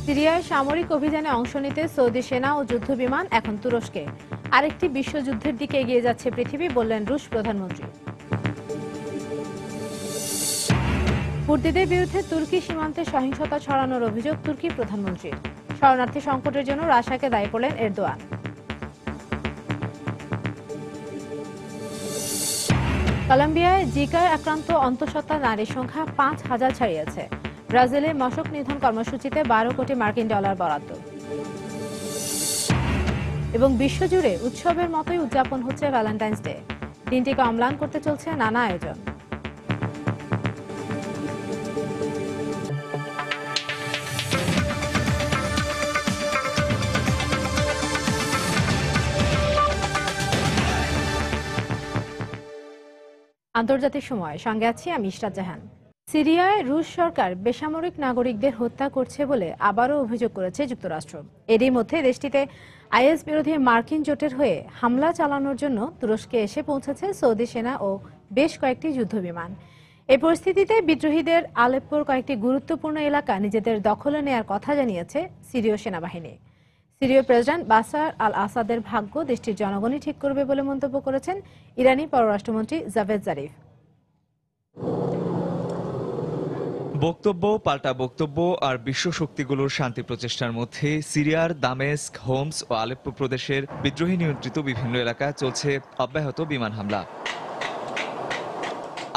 সিরিয়ায় সামরিক অভিযানে অংশ নিতে সৌদি সেনা ও যুদ্ধবিমান এখন তুরস্কে। আরেকটি বিশ্বযুদ্ধের দিকে এগিয়ে যাচ্ছে পৃথিবী, বললেন রুশ প্রধানমন্ত্রী। কুর্দিদের বিরুদ্ধে তুর্কি সীমান্তে সহিংসতা ছড়ানোর অভিযোগ তুর্কি প্রধানমন্ত্রীর। শরণার্থী সংকটের জন্য রাশিয়াকে দায়ী করলেন এরদোয়ান। কলম্বিয়ায় জিকায় আক্রান্ত অন্তঃসত্ত্বা নারীর সংখ্যা ৫,০০০ ছাড়িয়েছে। ব্রাজিলে মশক নিধন কর্মসূচিতে ১২ কোটি মার্কিন ডলার বরাদ্দ। এবং বিশ্বজুড়ে উৎসবের মতোই উদযাপন হচ্ছে ভ্যালেন্টাইন্স ডে। দিনটিকে অম্লান করতে চলছে নানা আয়োজন। আন্তর্জাতিক সময় সঙ্গে আছি আমি ইশরাত জাহান। সিরিয়ায় রুশ সরকার বেসামরিক নাগরিকদের হত্যা করছে বলে আবারও অভিযোগ করেছে যুক্তরাষ্ট্র। এরই মধ্যে দেশটিতে আইএস বিরোধী মার্কিন জোটের হয়ে হামলা চালানোর জন্য তুরস্কে এসে পৌঁছেছে সৌদি সেনা ও বেশ কয়েকটি যুদ্ধবিমান। এই পরিস্থিতিতে বিদ্রোহীদের আলেপ্পোর কয়েকটি গুরুত্বপূর্ণ এলাকা নিজেদের দখলে নেয়ার কথা জানিয়েছে সিরীয় সেনাবাহিনী। সিরীয় প্রেসিডেন্ট বাশার আল আসাদের ভাগ্য দেশটির জনগণই ঠিক করবে বলে মন্তব্য করেছেন ইরানি পররাষ্ট্রমন্ত্রী জাভেদ জারিফ। বক্তব্য পাল্টা বক্তব্য আর বিশ্ব শক্তিগুলোর শান্তি প্রচেষ্টার মধ্যে সিরিয়ার দামেস্ক, হোমস ও আলেপ্পো প্রদেশের বিদ্রোহী নিয়ন্ত্রিত বিভিন্ন এলাকায় চলছে অব্যাহত বিমান হামলা।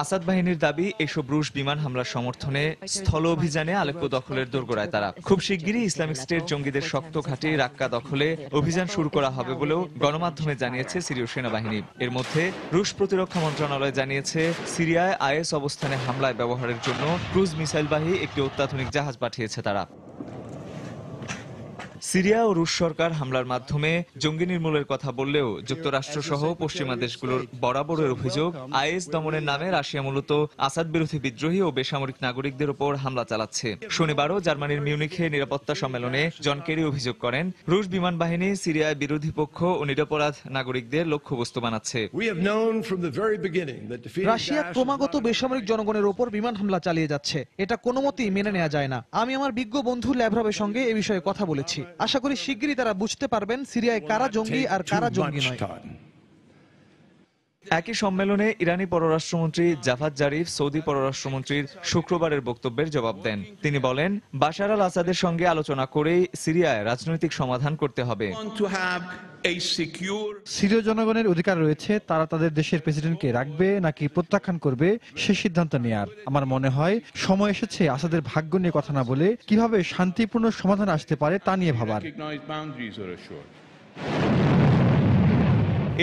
আসাদ বাহিনীর দাবি, এসব রুশ বিমান হামলার সমর্থনে স্থল অভিযানে আলেপ্পো দখলের দোরগোড়ায় তারা। খুব শিগগিরই ইসলামিক স্টেট জঙ্গিদের শক্ত ঘাঁটি রাক্কা দখলে অভিযান শুরু করা হবে বলেও গণমাধ্যমে জানিয়েছে সিরীয় সেনাবাহিনী। এর মধ্যে রুশ প্রতিরক্ষা মন্ত্রণালয় জানিয়েছে, সিরিয়ায় আইএস অবস্থানে হামলায় ব্যবহারের জন্য ক্রুজ মিসাইলবাহী একটি অত্যাধুনিক জাহাজ পাঠিয়েছে তারা। সিরিয়া ও রুশ সরকার হামলার মাধ্যমে জঙ্গি নির্মূলের কথা বললেও যুক্তরাষ্ট্র সহ পশ্চিমা দেশগুলোর বরাবরের অভিযোগ, আইএস দমনের নামে রাশিয়া মূলত আসাদ বিরোধী বিদ্রোহী ও বেসামরিক নাগরিকদের উপর হামলা চালাচ্ছে। শনিবারও জার্মানির মিউনিখে নিরাপত্তা সম্মেলনে জন কেরি অভিযোগ করেন, রুশ বিমান বাহিনী সিরিয়ায় বিরোধী পক্ষ ও নিরপরাধ নাগরিকদের লক্ষ্যবস্তু বানাচ্ছে। রাশিয়া ক্রমাগত বেসামরিক জনগণের ওপর বিমান হামলা চালিয়ে যাচ্ছে, এটা কোনো মতেই মেনে নেওয়া যায় না। আমি আমার বিজ্ঞ বন্ধু ল্যাভরভের সঙ্গে এ বিষয়ে কথা বলেছি। আশা করি শিগগিরই তারা বুঝতে পারবেন সিরিয়ায় কারা জঙ্গি আর কারা জঙ্গি নয়। একই সম্মেলনে ইরানি পররাষ্ট্রমন্ত্রী জাভাদ জারিফ সৌদি পররাষ্ট্রমন্ত্রীর শুক্রবারের বক্তব্যের জবাব দেন। তিনি বলেন, বাশার আল আসাদের সঙ্গে আলোচনা করেই সিরিয়ায় রাজনৈতিক সমাধান করতে হবে। সিরীয় জনগণের অধিকার রয়েছে তারা তাদের দেশের প্রেসিডেন্টকে রাখবে নাকি প্রত্যাখ্যান করবে সে সিদ্ধান্ত নেয়ার। আমার মনে হয় সময় এসেছে আসাদের ভাগ্য নিয়ে কথা না বলে কিভাবে শান্তিপূর্ণ সমাধান আসতে পারে তা নিয়ে ভাবার।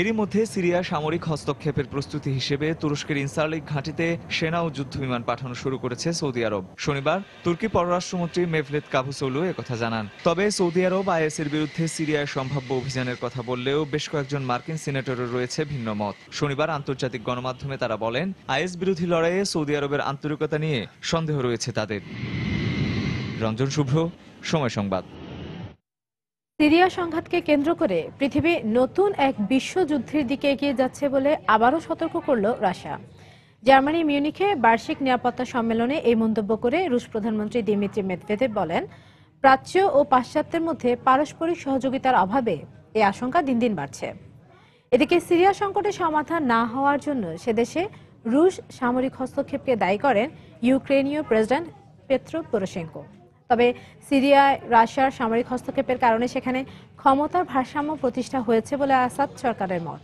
এরই মধ্যে সিরিয়া সামরিক হস্তক্ষেপের প্রস্তুতি হিসেবে তুরস্কের ইনসারলিক ঘাঁটিতে সেনা ও যুদ্ধবিমান পাঠানো শুরু করেছে সৌদি আরব। শনিবার তুর্কি পররাষ্ট্রমন্ত্রী মেভলেত কাভুসোগলু একথা জানান। তবে সৌদি আরব আইএসের বিরুদ্ধে সিরিয়ায় সম্ভাব্য অভিযানের কথা বললেও বেশ কয়েকজন মার্কিন সিনেটরের রয়েছে ভিন্ন মত। শনিবার আন্তর্জাতিক গণমাধ্যমে তারা বলেন, আইএস বিরোধী লড়াইয়ে সৌদি আরবের আন্তরিকতা নিয়ে সন্দেহ রয়েছে তাদের। রঞ্জন শুভ্র, সময় সংবাদ। সিরিয়া সংঘাতকে কেন্দ্র করে পৃথিবী নতুন এক বিশ্বযুদ্ধের দিকে এগিয়ে যাচ্ছে বলে আবারও সতর্ক করল রাশিয়া। জার্মানি মিউনিখে বার্ষিক নিরাপত্তা সম্মেলনে এই মন্তব্য করে রুশ প্রধানমন্ত্রী দিমিত্রি মেদভেদেভ বলেন, প্রাচ্য ও পাশ্চাত্যের মধ্যে পারস্পরিক সহযোগিতার অভাবে এই আশঙ্কা দিন দিন বাড়ছে। এদিকে সিরিয়া সংকটের সমাধান না হওয়ার জন্য সেদেশে রুশ সামরিক হস্তক্ষেপকে দায়ী করেন ইউক্রেনীয় প্রেসিডেন্ট পেত্রো পোরোশেঙ্কো। তবে সিরিয়ায় রাশিয়ার সামরিক হস্তক্ষেপের কারণে সেখানে ক্ষমতার ভারসাম্য প্রতিষ্ঠা হয়েছে বলে আসাদ সরকারের মত।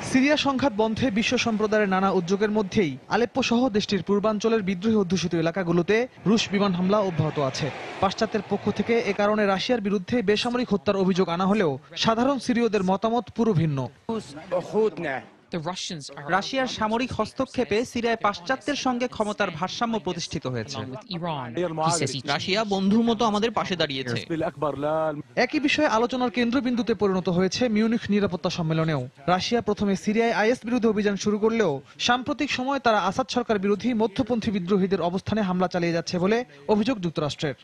সিরিয়া সংঘাত বন্ধে বিশ্ব সম্প্রদায়ের নানা উদ্যোগের মধ্যেই আলেপ্পো সহ দেশটির পূর্বাঞ্চলের বিদ্রোহী অধ্যুষিত এলাকাগুলোতে রুশ বিমান হামলা অব্যাহত আছে। পাশ্চাত্যের পক্ষ থেকে এ কারণে রাশিয়ার বিরুদ্ধে বেসামরিক হত্যার অভিযোগ আনা হলেও সাধারণ সিরীয়দের মতামত পুরো ভিন্ন। রাশিয়ার সামরিক হস্তক্ষেপে সিরিয়ায় পাশ্চাত্যের সঙ্গে ক্ষমতার ভারসাম্য প্রতিষ্ঠিত হয়েছে। রাশিয়া বন্ধুর মতো আমাদের পাশে দাঁড়িয়েছে। একই বিষয়ে আলোচনার কেন্দ্রবিন্দুতে পরিণত হয়েছে মিউনিখ নিরাপত্তা সম্মেলনেও। রাশিয়া প্রথমে সিরিয়ায় আইএস বিরোধী অভিযান শুরু করলেও সাম্প্রতিক সময় তারা আসাদ সরকার বিরোধী মধ্যপন্থী বিদ্রোহীদের অবস্থানে হামলা চালিয়ে যাচ্ছে বলে অভিযোগ যুক্তরাষ্ট্রের।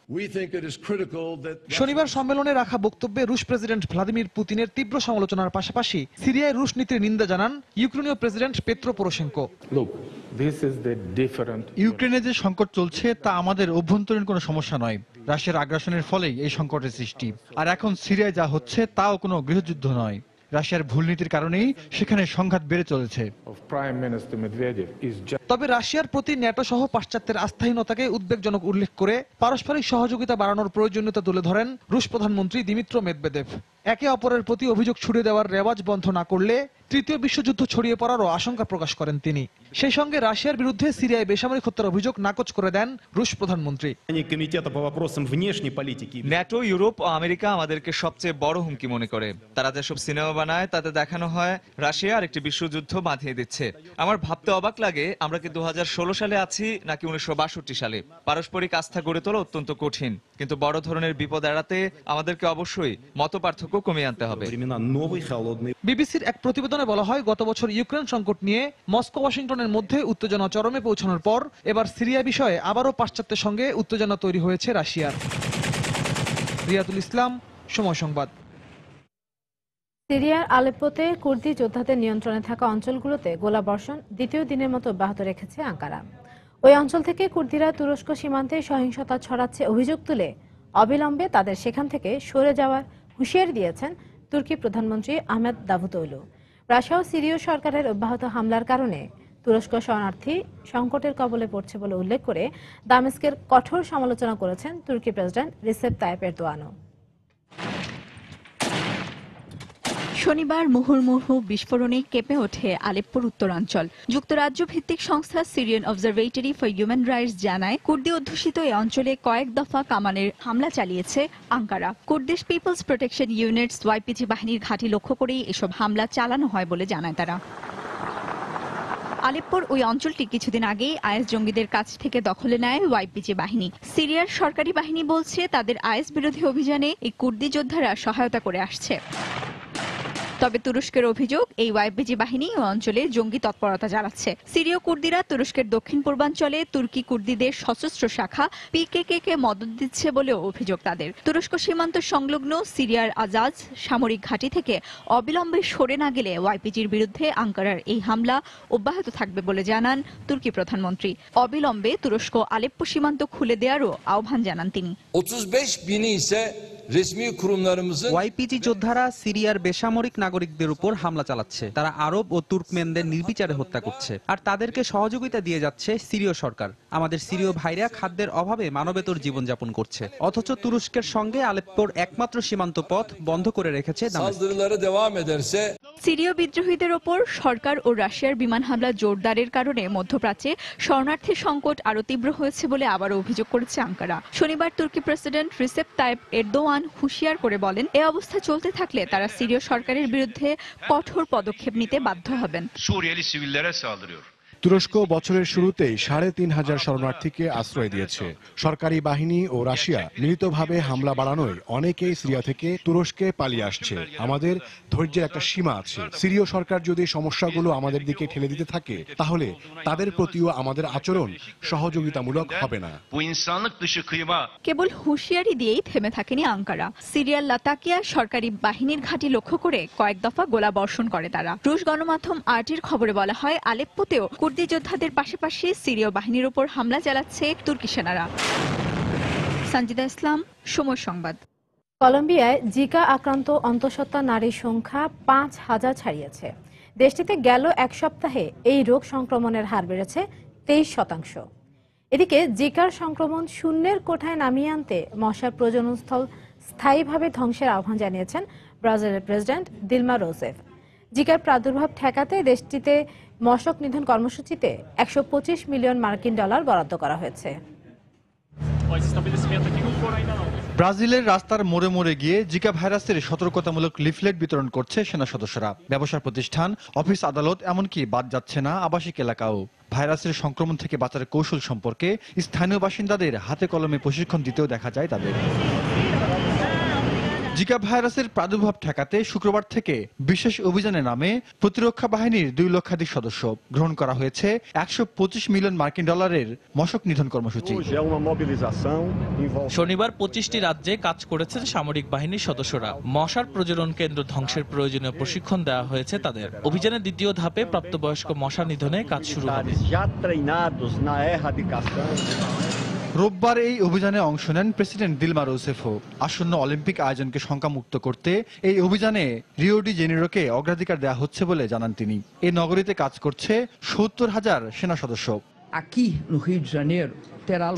শনিবার সম্মেলনে রাখা বক্তব্যে রুশ প্রেসিডেন্ট ভ্লাদিমির পুতিনের তীব্র সমালোচনার পাশাপাশি সিরিয়ায় রুশ নীতির নিন্দা জানান ইউক্রেনীয় প্রেসিডেন্ট পেত্রো পোরোশেঙ্কো। ইউক্রেনে যে সংকট চলছে তা আমাদের অভ্যন্তরীণ কোনো সমস্যা নয়। রাশিয়ার আগ্রাসনের ফলেই এই সংকটের সৃষ্টি। আর এখন সিরিয়ায় যা হচ্ছে তাও কোনো গৃহযুদ্ধ নয়। রাশিয়ার ভুল নীতির কারণেই সেখানে সংঘাত বেড়ে চলেছে। তবে রাশিয়ার প্রতি ন্যাটো সহ পাশ্চাত্যের আস্থাহীনতাকে উদ্বেগজনক উল্লেখ করে পারস্পরিক সহযোগিতা বাড়ানোর প্রয়োজনীয়তা তুলে ধরেন রুশ প্রধানমন্ত্রী দিমিত্র মেদভেদেভ। একে অপরের প্রতি অভিযোগ ছুড়ে দেওয়ার রেওয়াজ বন্ধ না করলে তৃতীয় বিশ্বযুদ্ধ ছড়িয়ে পড়ারও আশঙ্কা প্রকাশ করেন তিনি। সেই সঙ্গে রাশিয়ার বিরুদ্ধে সিরিয়ায় বেসামরিক হত্যার অভিযোগ নাকচ করে দেন রুশ প্রধানমন্ত্রী। ন্যাটো, ইউরোপ ও আমেরিকা আমাদেরকে সবচেয়ে বড় হুমকি মনে করে। তারা যেসব সিনেমা বানায় তাতে দেখানো হয় রাশিয়া আরেকটি বিশ্বযুদ্ধ বাঁধিয়ে দিচ্ছে। আমার ভাবতে অবাক লাগে আমরা কি 2016 সালে আছি নাকি 1962 সালে। পারস্পরিক আস্থা গড়ে তোলা অত্যন্ত কঠিন, কিন্তু বড় ধরনের বিপদ এড়াতে আমাদেরকে অবশ্যই মতপার্থক্য কমিয়ে আনতে হবে। বিবিসির এক প্রতিবেদনে বলা হয়, গত বছর ইউক্রেন সংকট নিয়ে মস্কো ওয়াশিংটনের মধ্যে উত্তেজনা চরমে পৌঁছানোর পর এবার সিরিয়া বিষয়ে আবারও পাশ্চাত্যের সঙ্গে উত্তেজনা তৈরি হয়েছে রাশিয়ার। রিয়াতুল ইসলাম, সময় সংবাদ। সিরিয়ার আলেপ্পোতে কুর্দি যোদ্ধাদের নিয়ন্ত্রণে থাকা অঞ্চলগুলোতে গোলাবর্ষণ দ্বিতীয় দিনের মতো অব্যাহত রেখেছে আঙ্কারা। ওই অঞ্চল থেকে কুর্দিরা তুরস্ক সীমান্তে সহিংসতা ছড়াচ্ছে অভিযোগ তুলে অবিলম্বে তাদের সেখান থেকে সরে যাওয়ার হুঁশিয়ারি দিয়েছেন তুর্কি প্রধানমন্ত্রী আহমেদ দাভুতোগলু। রাশিয়া ও সিরীয় সরকারের অব্যাহত হামলার কারণে তুরস্ক শরণার্থী সংকটের কবলে পড়ছে বলে উল্লেখ করে দামেস্কের কঠোর সমালোচনা করেছেন তুর্কি প্রেসিডেন্ট রিসেপ তাইপ এরদোয়ানও। শনিবার মুহুর্মুহু বিস্ফোরণে কেঁপে ওঠে আলেপ্পোর উত্তরাঞ্চল। যুক্তরাজ্য ভিত্তিক সংস্থা Syrian observatory for human rights জানায়, কুর্দি অধ্যুষিত এই অঞ্চলে কয়েক দফা কামানের হামলা চালিয়েছে Ankara. Kurdish People's Protection Units YPG বাহিনীর ঘাঁটি লক্ষ্য করেই এসব হামলা চালানো হয় বলে জানায় তারা। আলেপ্পোর ওই অঞ্চলটি কিছুদিন আগেই আইএস জঙ্গিদের কাছ থেকে দখলে নেয় ওয়াইপিজি বাহিনী। সিরিয়ার সরকারি বাহিনী বলছে তাদের আইএস বিরোধী অভিযানে এই কুর্দি যোদ্ধারা সহায়তা করে আসছে। তবে তুরস্কের অভিযোগ, এই ওয়াইপিজি বাহিনী ও অঞ্চলে জঙ্গি তৎপরতা চালাচ্ছে। সিরীয় কুর্দিরা তুরস্কের দক্ষিণ পূর্বাঞ্চলে তুর্কি কুর্দিদের সশস্ত্র শাখা পিকেকে কে মদত দিচ্ছে বলেও অভিযোগ তাদের। তুরস্ক সীমান্ত সংলগ্ন সিরিয়ার আজাজ সামরিক ঘাঁটি থেকে অবিলম্বে সরে না গেলে ওয়াইপিজির বিরুদ্ধে আঙ্কারার এই হামলা অব্যাহত থাকবে বলে জানান তুর্কি প্রধানমন্ত্রী। অবিলম্বে তুরস্ক আলেপ্পো সীমান্ত খুলে দেওয়ারও আহ্বান জানান তিনি। ওয়াইপিজি যোদ্ধারা সিরিয়ার বেসামরিক নাগরিকদের উপর হামলা চালাচ্ছে। তারা আরব ও তুর্কমেনদের নির্বিচারে হত্যা করছে, আর তাদেরকে সহযোগিতা দিয়ে যাচ্ছে সিরীয় সরকার। আমাদের সিরীয় ভাইরা খাদ্যের অভাবে মানবেতর জীবনযাপন করছে, অথচ তুরস্কের সঙ্গে আলেপ্পোর একমাত্র সীমান্ত পথ বন্ধ করে রেখেছে দামেস্ক। সিরীয় বিদ্রোহীদের ওপর সরকার ও রাশিয়ার বিমান হামলা জোরদারের কারণে মধ্যপ্রাচ্যে শরণার্থী সংকট আরো তীব্র হয়েছে বলে আবারও অভিযোগ করেছে আঙ্কারা। শনিবার তুর্কি প্রেসিডেন্ট রিসেপ তাইপ এরদোয়ান হুঁশিয়ার করে বলেন, এ অবস্থা চলতে থাকলে তারা সিরীয় সরকারের বিরুদ্ধে কঠোর পদক্ষেপ নিতে বাধ্য হবেন। তুরস্ক বছরের শুরুতেই ৩,৫০০ শরণার্থীকে আশ্রয় দিয়েছে। সরকারি বাহিনী ও রাশিয়া মিলিতভাবে হামলা বাড়ানোয় অনেকেই সিরিয়া থেকে তুরস্কে পালিয়ে আসছে। আমাদের ধৈর্যের একটা সীমা আছে। সিরীয় সরকার যদি সমস্যাগুলো আমাদের দিকে ঠেলে দিতে থাকে, তাহলে তাদের প্রতিও আমাদের আচরণ সহযোগিতামূলক হবে না। কেবল হুঁশিয়ারি দিয়েই থেমে থাকেনি আঙ্কারা। সিরিয়ার লাতাকিয়া সরকারি বাহিনীর ঘাঁটি লক্ষ্য করে কয়েক দফা গোলা বর্ষণ করে তারা। রুশ গণমাধ্যম আরটির খবরে বলা হয়, আলেপ্পোতেও কুর্দি যোদ্ধাদের পাশাপাশি সিরীয় বাহিনীর উপর হামলা চালাচ্ছে তুর্কি সেনারা। সঞ্জিদা ইসলাম, সময় সংবাদ। কলম্বিয়ায় জিকা আক্রান্ত অন্তঃসত্ত্বা নারীর সংখ্যা ৫,০০০ ছাড়িয়েছে। দেশটিতে গেল এক সপ্তাহে এই রোগ সংক্রমণের হার বেড়েছে ২৩%। এদিকে জিকার সংক্রমণ শূন্যের কোঠায় নামিয়ে আনতে মশার প্রজননস্থল স্থায়ীভাবে ধ্বংসের আহ্বান জানিয়েছেন ব্রাজিলের প্রেসিডেন্ট দিলমা রোসেফ। জিকার প্রাদুর্ভাব ঠেকাতে দেশটিতে মশক নিধন কর্মসূচিতে $১২৫ মিলিয়ন বরাদ্দ করা হয়েছে। ব্রাজিলের রাস্তার মোড়ে মোড়ে গিয়ে জিকা ভাইরাসের সতর্কতামূলক লিফলেট বিতরণ করছে সেনা সদস্যরা। ব্যবসা প্রতিষ্ঠান, অফিস, আদালত, এমনকি বাদ যাচ্ছে না আবাসিক এলাকাও। ভাইরাসের সংক্রমণ থেকে বাঁচার কৌশল সম্পর্কে স্থানীয় বাসিন্দাদের হাতে কলমে প্রশিক্ষণ দিতেও দেখা যায় তাদের। জিকা ভাইরাসের প্রাদুর্ভাব ঠেকাতে শুক্রবার থেকে বিশেষ অভিযানে নামে প্রতিরক্ষা বাহিনীর 2 লক্ষাধিক সদস্য। গ্রহণ করা হয়েছে 125 মিলিয়ন মার্কিন ডলারের মশক নিধন কর্মসূচি। শনিবার 25টি রাজ্যে কাজ করেছে সামরিক বাহিনীর সদস্যরা। মশার প্রজনন কেন্দ্র ধ্বংসের প্রয়োজনীয় প্রশিক্ষণ দেওয়া হয়েছে তাদের। অভিযানের দ্বিতীয় ধাপে প্রাপ্তবয়স্ক মশা নিধনে কাজ শুরু হবে। রোববার এই অভিযানে অংশ নেন প্রেসিডেন্ট দিলমা রুসেফও। আসন্ন অলিম্পিক আয়োজনকে শঙ্কামুক্ত করতে এই অভিযানে রিও ডি জেনেরোকে অগ্রাধিকার দেওয়া হচ্ছে বলে জানান তিনি। এই নগরীতে কাজ করছে 70,000 সেনা সদস্য।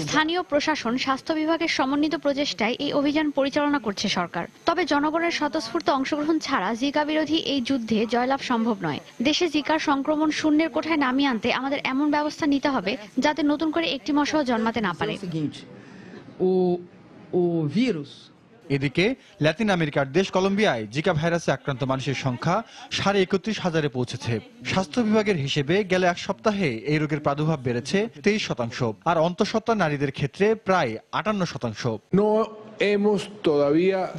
স্থানীয় প্রশাসন, স্বাস্থ্য বিভাগের সমন্বিত প্রচেষ্টায় এই অভিযান পরিচালনা করছে সরকার। তবে জনগণের স্বতঃস্ফূর্ত অংশগ্রহণ ছাড়া জিকা বিরোধী এই যুদ্ধে জয়লাভ সম্ভব নয়। দেশে জিকার সংক্রমণ শূন্যের কোঠায় নামিয়ে আনতে আমাদের এমন ব্যবস্থা নিতে হবে যাতে নতুন করে একটি মশাও জন্মাতে না পারে। এদিকে ল্যাতিন আমেরিকার দেশ কলম্বিয়ায় জিকা ভাইরাসে আক্রান্ত মানুষের সংখ্যা 31,500-এ পৌঁছেছে। স্বাস্থ্য বিভাগের হিসেবে গেল এক সপ্তাহে এই রোগের প্রাদুর্ভাব বেড়েছে 23%, আর অন্তঃসত্ত্বা নারীদের ক্ষেত্রে প্রায় 58%।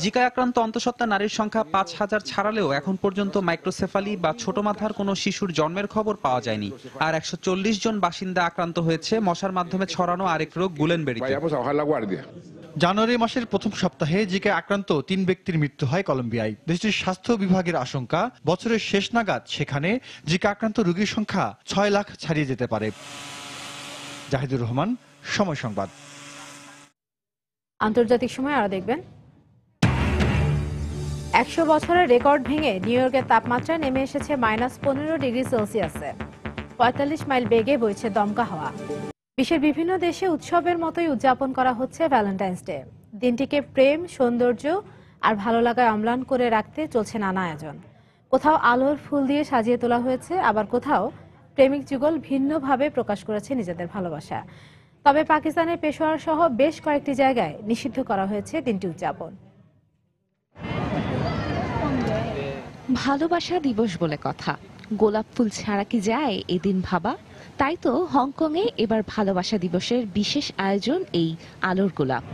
জিকায় আক্রান্ত অন্তঃসত্ত্বা নারীর সংখ্যা 5,000 ছাড়ালেও এখন পর্যন্ত মাইক্রোসেফালি বা ছোট মাথার কোনো শিশুর জন্মের খবর পাওয়া যায়নি। আর 140 জন বাসিন্দা আক্রান্ত হয়েছে মশার মাধ্যমে ছড়ানো আরেক রোগ গুলেনবেরিতে। জানুয়ারি মাসের প্রথম সপ্তাহে জিকায় আক্রান্ত 3 ব্যক্তির মৃত্যু হয় কলম্বিয়ায়। দেশটির স্বাস্থ্য বিভাগের আশঙ্কা বছরের শেষ নাগাদ সেখানে জিকা আক্রান্ত রোগীর সংখ্যা 6 লাখ ছাড়িয়ে যেতে পারে। জাহিদুর রহমান, সময় সংবাদ। আন্তর্জাতিক সময় আরো দেখবেন। 100 বছরের রেকর্ড ভেঙে নিউ ইয়র্কের তাপমাত্রা নেমে এসেছে -15 ডিগ্রি সেলসিয়াসে। 45 মাইল বেগে বইছে দমকা হাওয়া। বিশ্বের বিভিন্ন দেশে উৎসবের মতোই উদযাপন করা হচ্ছে ভ্যালেন্টাইন্স ডে। দিনটিকে প্রেম, সৌন্দর্য আর ভালো লাগায় অম্লান করে রাখতে চলছে নানা আয়োজন। কোথাও আলোর ফুল দিয়ে সাজিয়ে তোলা হয়েছে, আবার কোথাও প্রেমিক যুগল ভিন্নভাবে প্রকাশ করেছে নিজেদের ভালোবাসা। তবে পাকিস্তানের পেশোয়ার সহ বেশ কয়েকটি জায়গায় নিষিদ্ধ করা হয়েছে দিনটি উদযাপন। ভালোবাসা দিবস বলে কথা, গোলাপ ফুল ছাড়া কি যায় এদিন ভাবা? তাই তো হংকংয়ে এবার ভালোবাসা দিবসের বিশেষ আয়োজন এই আলোর গোলাপ।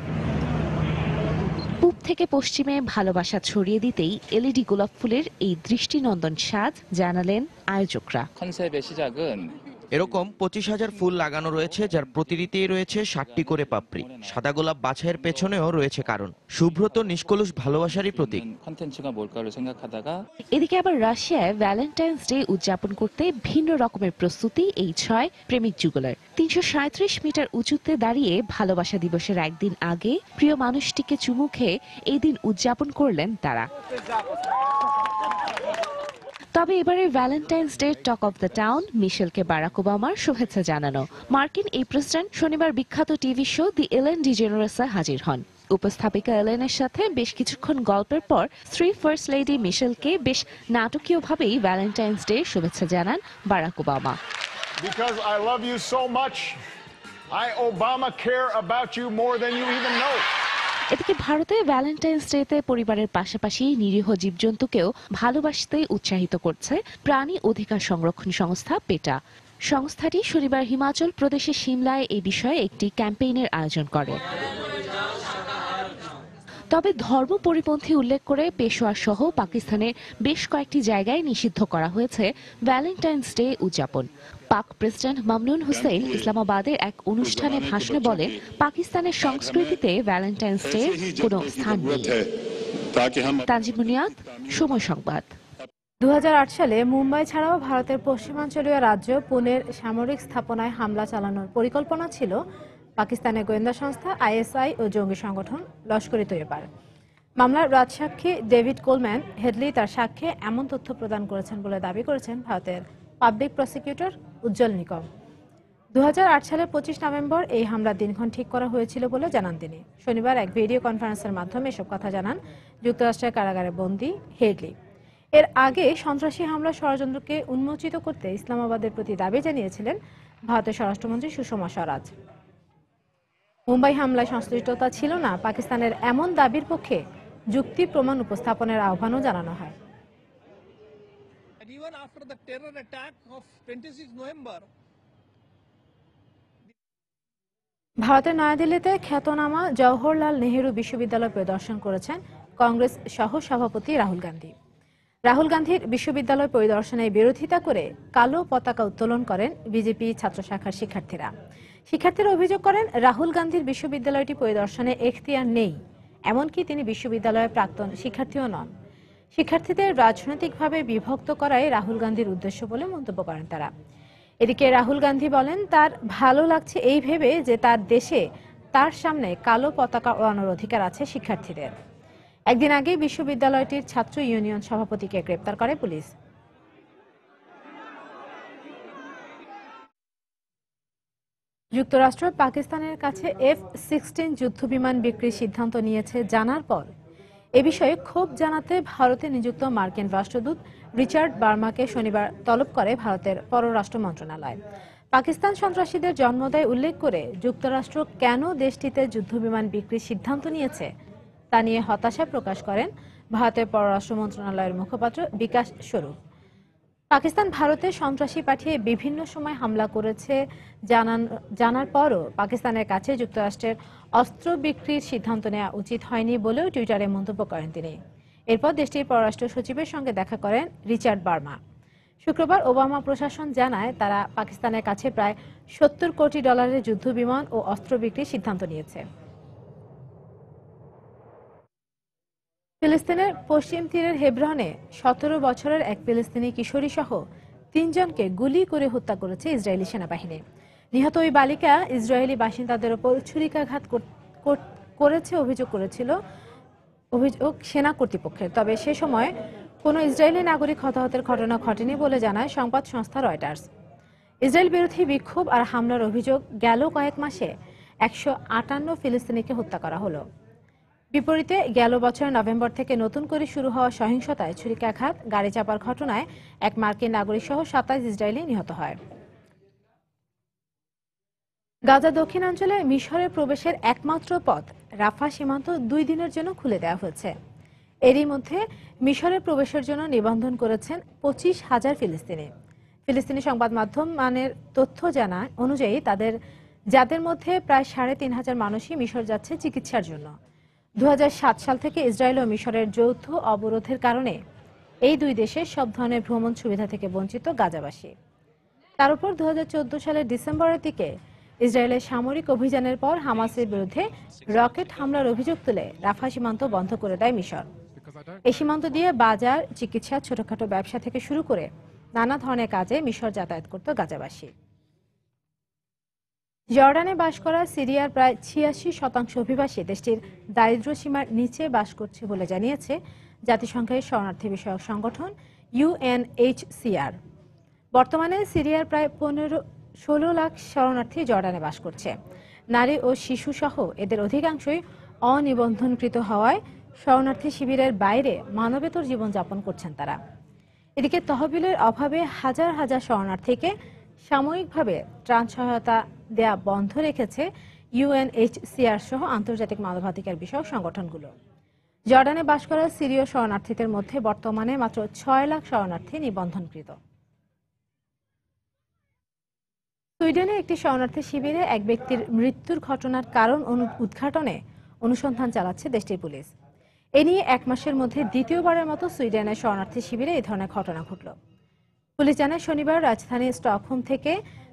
পূব থেকে পশ্চিমে ভালোবাসা ছড়িয়ে দিতেই এলইডি গোলাপ ফুলের এই দৃষ্টিনন্দন সাজ জানালেন আয়োজকরা। এরকম 25,000 ফুল লাগানো রয়েছে, যার প্রতিটিতেই রয়েছে 60টি করে পাপড়ি। সাদা গোলাপ বাছাইয়ের পেছনেও রয়েছে কারণ, সুব্রত নিষ্কলুষ ভালোবাসারই প্রতীক। এদিকে আবার রাশিয়ায় ভ্যালেন্টাইন্স ডে উদযাপন করতে ভিন্ন রকমের প্রস্তুতি এই 6 প্রেমিক যুগলের। 337 মিটার উঁচুতে দাঁড়িয়ে ভালোবাসা দিবসের একদিন আগে প্রিয় মানুষটিকে চুমু খেয়ে এই দিন উদযাপন করলেন তারা। তবে এবারে Valentine's day talk of the town মিশেলকে বারাক ওবামার শুভেচ্ছা জানানো। মার্কিন এই প্রেসিডেন্ট শনিবার বিখ্যাত টিভি শো দি এলেন ডিজেনারেসে হাজির হন। উপস্থাপিকা এলেনের সাথে বেশ কিছুক্ষণ গল্পের পর স্ত্রী ফার্স্ট লেডি মিশেলকে বেশ নাটকীয়ভাবেই ভ্যালেন্টাইন্স ডে শুভেচ্ছা জানান Barack Obama. Because I love you so much, I Obama care about you more than you even know. এদিকে ভারতে ভ্যালেন্টাইন্স ডেতে পরিবারের পাশাপাশি নিরীহ জীবজন্তুকেও ভালোবাসতে উৎসাহিত করছে প্রাণী অধিকার সংরক্ষণ সংস্থা পেটা। সংস্থাটি শনিবার হিমাচল প্রদেশের সিমলায় এই বিষয়ে একটি ক্যাম্পেইনের আয়োজন করে। তবে ধর্ম পরিপন্থী উল্লেখ করে পেশোয়ার সহ পাকিস্তানের বেশ কয়েকটি জায়গায় নিষিদ্ধ করা হয়েছে ভ্যালেন্টাইন্স ডে উদযাপন। পাক প্রেসিডেন্ট মামনুন হুসেইন ইসলামাবাদের এক অনুষ্ঠানে ভাষণে বলেন, পাকিস্তানের সংস্কৃতিতে ভ্যালেন্টাইন্স ডে কোনো স্থান নেই। তানজিম মুনিয়াত, সময় সংবাদ। 2008 সালে মুম্বাই ছাড়াও ভারতের পশ্চিমাঞ্চলীয় রাজ্য পুনের সামরিক স্থাপনায় হামলা চালানোর পরিকল্পনা ছিল পাকিস্তানের গোয়েন্দা সংস্থা আইএসআই ও জঙ্গি সংগঠন লস্কর ই তৈয়বার। মামলার রাজসাক্ষী ডেভিড কোলম্যান হেডলি তার সাক্ষ্যে এমন তথ্য প্রদান করেছেন বলে দাবি করেছেন ভারতের পাবলিক প্রসিকিউটর উজ্জ্বল নিকম। 2008 সালের 25 নভেম্বর এই হামলার দিনক্ষণ ঠিক করা হয়েছিল বলে জানান তিনি। শনিবার এক ভিডিও কনফারেন্সের মাধ্যমে এসব কথা জানান যুক্তরাষ্ট্রের কারাগারে বন্দী হেডলি। এর আগে সন্ত্রাসী হামলা ষড়যন্ত্রকে উন্মোচিত করতে ইসলামাবাদের প্রতি দাবি জানিয়েছিলেন ভারতের স্বরাষ্ট্রমন্ত্রী সুষমা স্বরাজ। মুম্বাই হামলায় সংশ্লিষ্টতা ছিল না পাকিস্তানের এমন দাবির পক্ষে যুক্তি প্রমাণ উপস্থাপনের আহ্বানও জানানো হয়। ভারতের নয়াদিল্লিতে খ্যাতনামা জওহরলাল নেহেরু বিশ্ববিদ্যালয় পরিদর্শন করেছেন কংগ্রেস সহ সভাপতি রাহুল গান্ধী। রাহুল গান্ধীর বিশ্ববিদ্যালয় পরিদর্শনের বিরোধিতা করে কালো পতাকা উত্তোলন করেন বিজেপি ছাত্র শাখার শিক্ষার্থীরা। শিক্ষার্থীরা অভিযোগ করেন, রাহুল গান্ধীর বিশ্ববিদ্যালয়টি পরিদর্শনে এখতিয়ার নেই, এমনকি তিনি বিশ্ববিদ্যালয়ের প্রাক্তন শিক্ষার্থীও নন। শিক্ষার্থীদের রাজনৈতিকভাবে বিভক্ত করাই রাহুল গান্ধীর উদ্দেশ্য বলে মন্তব্য করেন তারা। এদিকে রাহুল গান্ধী বলেন, তার ভালো লাগছে এই ভেবে যে তার দেশে তার সামনে কালো পতাকা ওড়ানোর অধিকার আছে শিক্ষার্থীদের। একদিন আগে বিশ্ববিদ্যালয়টির ছাত্র ইউনিয়ন সভাপতিকে গ্রেপ্তার করে পুলিশ। যুক্তরাষ্ট্র পাকিস্তানের কাছে F-16 যুদ্ধবিমান বিক্রির সিদ্ধান্ত নিয়েছে জানার পর এ বিষয়ে ক্ষোভ জানাতে ভারতে নিযুক্ত মার্কিন রাষ্ট্রদূত রিচার্ড বার্মাকে শনিবার তলব করে ভারতের পররাষ্ট্র মন্ত্রণালয়। পাকিস্তান সন্ত্রাসীদের জন্ম দেয় উল্লেখ করে যুক্তরাষ্ট্র কেন দেশটিতে যুদ্ধবিমান বিক্রির সিদ্ধান্ত নিয়েছে তা নিয়ে হতাশা প্রকাশ করেন ভারতের পররাষ্ট্র মন্ত্রণালয়ের মুখপাত্র বিকাশ স্বরূপ। পাকিস্তান ভারতে সন্ত্রাসী পাঠিয়ে বিভিন্ন সময় হামলা করেছে জানার পরও পাকিস্তানের কাছে যুক্তরাষ্ট্রের অস্ত্র বিক্রির সিদ্ধান্ত নেওয়া উচিত হয়নি বলেও টুইটারে মন্তব্য করেন তিনি। এরপর দেশটির পররাষ্ট্র সচিবের সঙ্গে দেখা করেন রিচার্ড বার্মা। শুক্রবার ওবামা প্রশাসন জানায় তারা পাকিস্তানের কাছে প্রায় $70 কোটি যুদ্ধবিমান ও অস্ত্র বিক্রির সিদ্ধান্ত নিয়েছে। ফিলিস্তিনের পশ্চিম তীরের হেব্রনে 17 বছরের এক ফিলিস্তিনি কিশোরী সহ 3 জনকে গুলি করে হত্যা করেছে ইসরায়েলি সেনাবাহিনী। নিহত ওই বালিকা ইসরায়েলি বাসিন্দাদের ওপর ছুরিকাঘাত করেছে অভিযোগ সেনা কর্তৃপক্ষের। তবে সে সময় কোনো ইসরায়েলি নাগরিক হতাহতের ঘটনা ঘটেনি বলে জানায় সংবাদ সংস্থা রয়টার্স। ইসরায়েল বিরোধী বিক্ষোভ আর হামলার অভিযোগ গেল কয়েক মাসে 158 ফিলিস্তিনিকে হত্যা করা হলো। বিপরীতে গেল বছরের নভেম্বর থেকে নতুন করে শুরু হওয়া সহিংসতায় ছুরিকাঘাত, গাড়ি চাপার ঘটনায় এক মার্কিন নাগরিক সহ 27 ইসরায়েলি নিহত হয়। গাজা দক্ষিণাঞ্চলে মিশরের প্রবেশের একমাত্র পথ রাফা সীমান্ত 2 দিনের জন্য খুলে দেওয়া হয়েছে। এরই মধ্যে মিশরের প্রবেশের জন্য নিবন্ধন করেছেন 25,000 ফিলিস্তিনি সংবাদ মাধ্যম মানের তথ্য জানায় অনুযায়ী যাদের মধ্যে প্রায় 3,500 মানুষই মিশর যাচ্ছে চিকিৎসার জন্য। 2007 সাল থেকে ইসরায়েল ও মিশরের যৌথ অবরোধের কারণে এই দুই দেশের সব ধরনের ভ্রমণ সুবিধা থেকে বঞ্চিত গাজাবাসী। তার উপর 2014 সালের ডিসেম্বরের দিকে ইসরায়েলের সামরিক অভিযানের পর হামাসের বিরুদ্ধে রকেট হামলার অভিযোগ তুলে রাফা সীমান্ত বন্ধ করে দেয় মিশর। এই সীমান্ত দিয়ে বাজার, চিকিৎসা, ছোটখাটো ব্যবসা থেকে শুরু করে নানা ধরনের কাজে মিশর যাতায়াত করত গাজাবাসী। জর্ডানে বাস করা সিরিয়ার প্রায় 86% অভিবাসী দেশটির দারিদ্র্য সীমার নিচে বাস করছে বলে জানিয়েছে জাতিসংঘের শরণার্থী বিষয়ক সংগঠন UNHCR। বর্তমানে সিরিয়ার প্রায় 16 লাখ শরণার্থী জর্ডানে বাস করছে। নারী ও শিশু সহ এদের অধিকাংশই অনিবন্ধনকৃত হওয়ায় শরণার্থী শিবিরের বাইরে মানবেতর জীবনযাপন করছেন তারা। এদিকে তহবিলের অভাবে হাজার হাজার শরণার্থীকে সাময়িকভাবে ত্রাণ সহায়তা দেয়া বন্ধ রেখেছে UNHCR সহ আন্তর্জাতিক মানবাধিকার বিষয়ক সংগঠনগুলো। জর্ডানে বাস করা সিরীয় শরণার্থীদের মধ্যে বর্তমানে মাত্র 6 লাখ শরণার্থী নিবন্ধনকৃত। সুইডেনে একটি শরণার্থী শিবিরে এক ব্যক্তির মৃত্যুর ঘটনার কারণ উদ্ঘাটনে অনুসন্ধান চালাচ্ছে দেশটির পুলিশ। এ নিয়ে 1 মাসের মধ্যে দ্বিতীয়বারের মতো সুইডেনের শরণার্থী শিবিরে এই ধরনের ঘটনা ঘটল। পুলিশ জানায় শনিবার রাজধানী স্টকহোম থেকে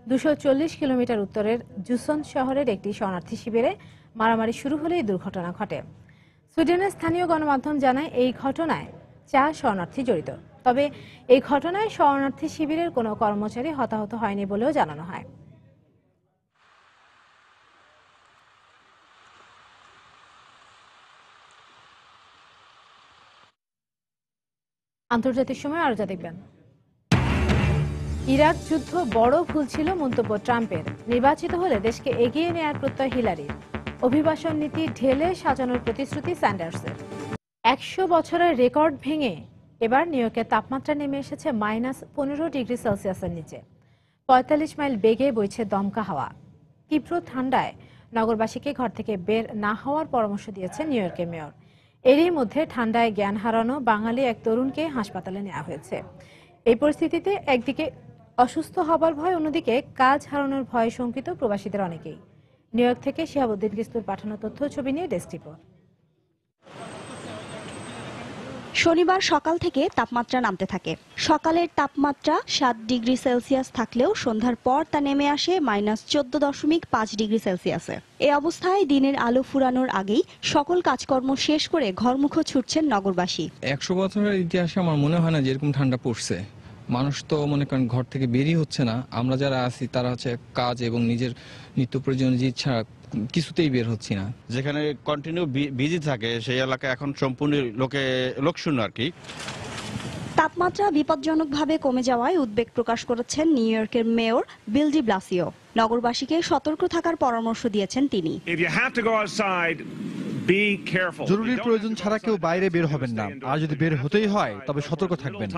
240 কিলোমিটার উত্তরের জুসন শহরের একটি শরণার্থী শিবিরে মারামারি শুরু হলে এই দুর্ঘটনা ঘটে। সুইডেনের স্থানীয় গণমাধ্যম জানায় এই ঘটনায় 4 শরণার্থী জড়িত। তবে এই ঘটনায় শরণার্থী শিবিরের কোনো কর্মচারী হতাহত হয়নি বলেও জানানো হয়। আন্তর্জাতিক সময় আরো যা দেখবেন। ইরাক যুদ্ধ বড় ভুল ছিল মন্তব্য ট্রাম্পের। নির্বাচিত হলে দেশকে এগিয়ে নেয়ার প্রত্যয় হিলারির। অভিবাসন নীতি ঢেলে সাজানোর প্রতিশ্রুতি স্যান্ডার্সের। 100 বছরের রেকর্ড ভেঙে এবার নিউ ইয়র্কের তাপমাত্রা নেমে এসেছে -15 ডিগ্রি সেলসিয়াসের নিচে। 45 মাইল বেগে বইছে দমকা হাওয়া। তীব্র ঠান্ডায় নগরবাসীকে ঘর থেকে বের না হওয়ার পরামর্শ দিয়েছেন নিউ ইয়র্কের মেয়র। এরই মধ্যে ঠান্ডায় জ্ঞান হারানো বাঙালি এক তরুণকে হাসপাতালে নেওয়া হয়েছে। এই পরিস্থিতিতে একদিকে অসুস্থ হবার ভয়, অন্যদিকে কাজ হারানোর ভয়ে শঙ্কিত প্রবাসীদের অনেকেই। নিউ ইয়র্ক থেকে শিহাবুদ্দিন কিস্তুর পাঠানো তথ্য ছবি নিয়ে ডেস্ক রিপোর্ট। শনিবার সকাল থেকে তাপমাত্রা নামতে থাকে। সকালের তাপমাত্রা 7 ডিগ্রি সেলসিয়াস থাকলেও সন্ধ্যার পর তা নেমে আসে -14.5 ডিগ্রি সেলসিয়াসে। এ অবস্থায় দিনের আলো ফুরানোর আগেই সকল কাজকর্ম শেষ করে ঘরমুখ ছুটছেন নগরবাসী। 100 বছরের ইতিহাসে আমার মনে হয় না যে এরকম ঠান্ডা পড়ছে। মানুষ তো মনে করেন ঘর থেকে বেরিয়ে হচ্ছে না। আমরা যারা আছি তারা হচ্ছে কাজ এবং নিজের নিত্য প্রয়োজনীয় জিনিস ছাড়া কিছুতেই বের হচ্ছি না। যেখানে কন্টিনিউ বিজি থাকে সেই এলাকা এখন সম্পূর্ণ লোকশূন্য আর কি। তাপমাত্রা বিপজ্জনকভাবে কমে যাওয়ায় উদ্বেগ প্রকাশ করেছেন নিউ ইয়র্কের মেয়র বিল ডি ব্লাসিও। নগরবাসীকে সতর্ক থাকার পরামর্শ দিয়েছেন তিনি। জরুরি প্রয়োজন ছাড়া কেউ বাইরে বের হবেন না, আর যদি বের হতেই হয় তবে সতর্ক থাকবেন।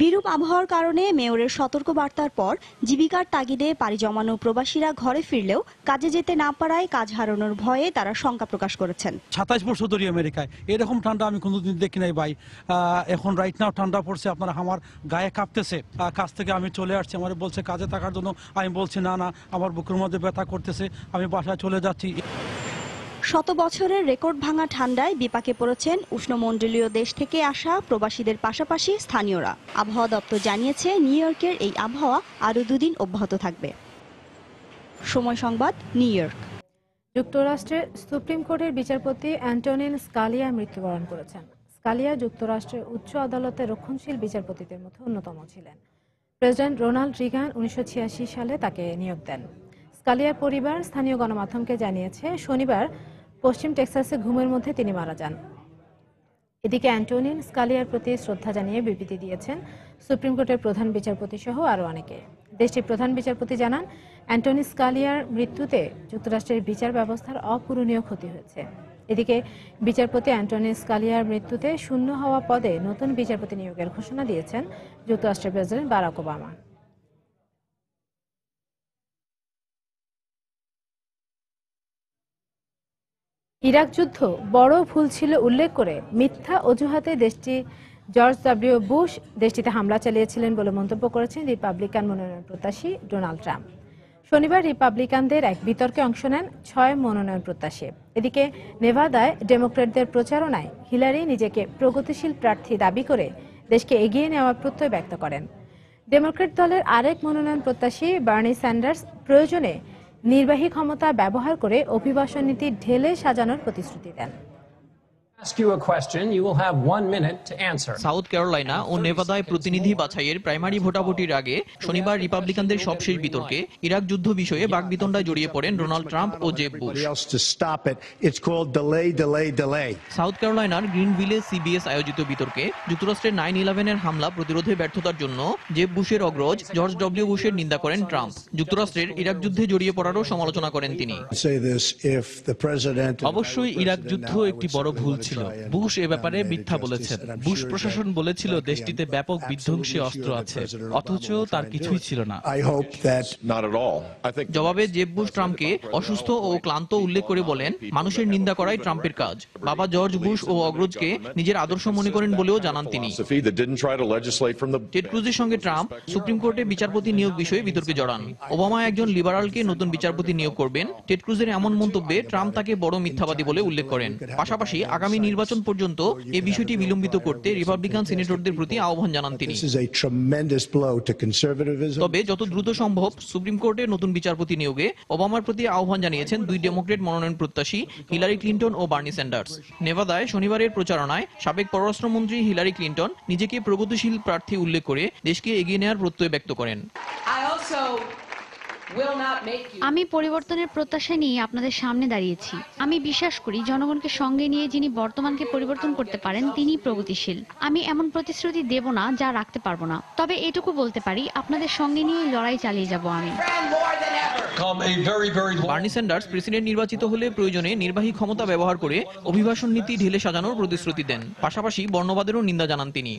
বিরূপ আবহাওয়ার কারণে মেয়রের সতর্ক বার্তার পর জীবিকার তাগিদে পাড়ি জমানো প্রবাসীরা ঘরে ফিরলেও কাজে যেতে না পারায় কাজ হারানোর ভয়ে তারা শঙ্কা প্রকাশ করেছেন। 27 বছর ধরে আমেরিকায় এরকম ঠান্ডা আমি কোনোদিন দেখি নাই ভাই। এখন রাইট নাও ঠান্ডা পড়ছে, আপনারা আমার গায়ে কাঁপতেছে। কাজ থেকে আমি চলে আসছি, আমার বলছে কাজে থাকার জন্য। আমি বলছি না, আমার বুকের মধ্যে ব্যথা করতেছে, আমি বাসায় চলে যাচ্ছি। শত বছরের রেকর্ড ভাঙা ঠান্ডায় বিপাকে পড়েছেন উষ্ণমণ্ডলীয় দেশ থেকে আসা প্রবাসীদের পাশাপাশি স্থানীয়রা। আবহাওয়া দপ্তর জানিয়েছে নিউ ইয়র্কের এই আবহাওয়া আরও 2 দিন অব্যাহত থাকবে। সময় সংবাদ, নিউ ইয়র্ক। যুক্তরাষ্ট্রের সুপ্রিম কোর্টের বিচারপতি অ্যান্টনিন স্কালিয়া মৃত্যুবরণ করেছেন। স্কালিয়া যুক্তরাষ্ট্রের উচ্চ আদালতের রক্ষণশীল বিচারপতিদের মধ্যে অন্যতম ছিলেন। প্রেসিডেন্ট রোনাল্ড রিগান 1986 সালে তাকে নিয়োগ দেন। স্কালিয়ার পরিবার স্থানীয় গণমাধ্যমকে জানিয়েছে শনিবার পশ্চিম টেক্সাসে ঘুমের মধ্যে তিনি মারা যান। এদিকে অ্যান্টনিন স্কালিয়ার প্রতি শ্রদ্ধা জানিয়ে বিবৃতি দিয়েছেন সুপ্রিম কোর্টের প্রধান বিচারপতি সহ আরও অনেকে। দেশটির প্রধান বিচারপতি জানান, অ্যান্টনি স্কালিয়ার মৃত্যুতে যুক্তরাষ্ট্রের বিচার ব্যবস্থার অপূরণীয় ক্ষতি হয়েছে। এদিকে বিচারপতি অ্যান্টনি স্কালিয়ার মৃত্যুতে শূন্য হওয়া পদে নতুন বিচারপতি নিয়োগের ঘোষণা দিয়েছেন যুক্তরাষ্ট্রের প্রেসিডেন্ট বারাক ওবামা। ইরাক যুদ্ধ বড় ভুল ছিল উল্লেখ করে মিথ্যা অজুহাতে জর্জ ডব্লিউ বুশ দেশটিতে হামলা চালিয়েছিলেন বলে মন্তব্য করেছেন রিপাবলিকান মনোনয়ন প্রত্যাশী ডোনাল্ড ট্রাম্প। শনিবার রিপাবলিকানদের এক বিতর্কে অংশ নেন 6 মনোনয়ন প্রত্যাশী। এদিকে নেভাদায় ডেমোক্র্যাটদের প্রচারণায় হিলারি নিজেকে প্রগতিশীল প্রার্থী দাবি করে দেশকে এগিয়ে নেওয়ার প্রত্যয় ব্যক্ত করেন। ডেমোক্র্যাট দলের আরেক মনোনয়ন প্রত্যাশী বার্নি স্যান্ডার্স প্রয়োজনে নির্বাহী ক্ষমতা ব্যবহার করে অভিবাসন নীতি ঢেলে সাজানোর প্রতিশ্রুতি দেন। সাউথ ক্যারোলাইনা ও নেভাদায় প্রতিনিধি বাছাইয়ের প্রাইমারি ভোটাভুটির আগে শনিবার রিপাবলিকানদের সবশেষ বিতর্কে ইরাক যুদ্ধ বিষয়ে বাকবিতণ্ডায় জড়িয়ে পড়েন ডোনাল্ড ট্রাম্প ও জেব বুশ। সাউথ ক্যারোলাইনার গ্রিনভিলে সিবিএস আয়োজিত বিতর্কে যুক্তরাষ্ট্রের 9/11 এর হামলা প্রতিরোধে ব্যর্থতার জন্য জেব বুশের অগ্রজ জর্জ ডব্লিউ বুশের নিন্দা করেন ট্রাম্প। যুক্তরাষ্ট্রের ইরাক যুদ্ধে জড়িয়ে পড়ারও সমালোচনা করেন তিনি। অবশ্যই ইরাক যুদ্ধ একটি বড় ভুল ছিল। বুশ এ ব্যাপারে মিথ্যা বলেছেন। বুশ প্রশাসন বলেছিল দেশটিতে ব্যাপক বিধ্বংসী অস্ত্র আছে, অথচ তার কিছুই ছিল না। জবাবে জেব বুশ ট্রাম্পকে অসুস্থ ও ক্লান্ত উল্লেখ করে বলেন, মানুষের নিন্দা করাই ট্রাম্পের কাজ। বাবা জর্জ বুশ ও অগ্রজকে নিজের আদর্শ মনে করেন বলেও জানান তিনি। টেড ক্রুজের সঙ্গে ট্রাম্প সুপ্রিম কোর্টে বিচারপতি নিয়োগ বিষয়ে বিতর্কে জড়ান। ওবামা একজন লিবারালকে নতুন বিচারপতি নিয়োগ করবেন। টেড ক্রুজের এমন মন্তব্যে ট্রাম্প তাকে বড় মিথ্যাবাদী বলে উল্লেখ করেন। পাশাপাশি আগামী নির্বাচন পর্যন্ত এই বিষয়টি বিলম্বিত করতে রিপাবলিকান সিনেটরদের প্রতি আহ্বান জানান তিনি। তবে যত দ্রুত সম্ভব সুপ্রিম কোর্টে নতুন বিচারপতি নিয়োগে ওবামার প্রতি আহ্বান জানিয়েছেন 2 ডেমোক্রেট মনোনয়ন প্রত্যাশী হিলারি ক্লিন্টন ও বার্নি স্যান্ডার্স। নেভাদায় শনিবারের প্রচারণায় সাবেক পররাষ্ট্রমন্ত্রী হিলারি ক্লিন্টন নিজেকে প্রগতিশীল প্রার্থী উল্লেখ করে দেশকে এগিয়ে নেওয়ার প্রত্যয় ব্যক্ত করেন। আমি পরিবর্তনের প্রত্যাশা নিয়ে আপনাদের সামনে দাঁড়িয়েছি। আমি বিশ্বাস করি জনগণকে সঙ্গে নিয়ে যিনি বর্তমানকে পরিবর্তন করতে পারেন তিনি প্রগতিশীল। আমি এমন প্রতিশ্রুতি দেব না যা রাখতে পারবো না, তবে এটুকু বলতে পারি আপনাদের সঙ্গে নিয়ে লড়াই চালিয়ে যাব আমি। বার্নি স্যান্ডার্স প্রেসিডেন্ট নির্বাচিত হলে প্রয়োজনে নির্বাহী ক্ষমতা ব্যবহার করে অভিবাসন নীতি ঢেলে সাজানোর প্রতিশ্রুতি দেন। পাশাপাশি বর্ণবাদেরও নিন্দা জানান তিনি।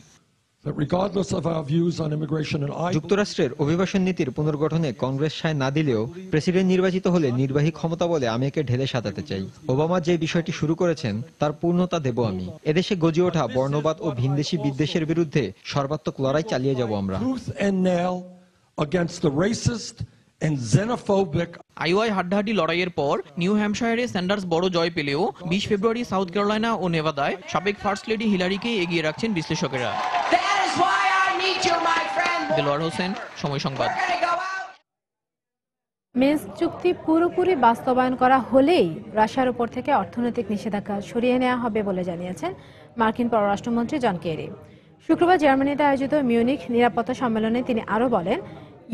যুক্তরাষ্ট্রের অভিবাসন নীতির পুনর্গঠনে কংগ্রেস সায় না দিলেও প্রেসিডেন্ট নির্বাচিত হলে নির্বাহী ক্ষমতা বলে আমি একে ঢেলে সাজাতে চাই। ওবামা যে বিষয়টি শুরু করেছেন তার পূর্ণতা দেব আমি। এদেশে গজে ওঠা বর্ণবাদ ও ভিনদেশী বিদ্বেষের বিরুদ্ধে সর্বাত্মক লড়াই চালিয়ে যাব আমরা। আইওয়াই হাড্ডাহাড্ডি লড়াইয়ের পর নিউ হ্যাম্পশায়ারে স্যান্ডার্স বড় জয় পেলেও 20 ফেব্রুয়ারি সাউথ ক্যারোলাইনা ও নেভাদায় সাবেক ফার্স্ট লেডি হিলারিকে এগিয়ে রাখছেন বিশ্লেষকেরা। দেলোয়ার হোসেন, সময় সংবাদ। মিনস্ক চুক্তি পুরোপুরি বাস্তবায়ন করা হলেই রাশিয়ার উপর থেকে অর্থনৈতিক নিষেধাজ্ঞা সরিয়ে নেওয়া হবে বলে জানিয়েছেন মার্কিন পররাষ্ট্রমন্ত্রী জন কেরি। শুক্রবার জার্মানিতে আয়োজিত মিউনিখ নিরাপত্তা সম্মেলনে তিনি আরও বলেন,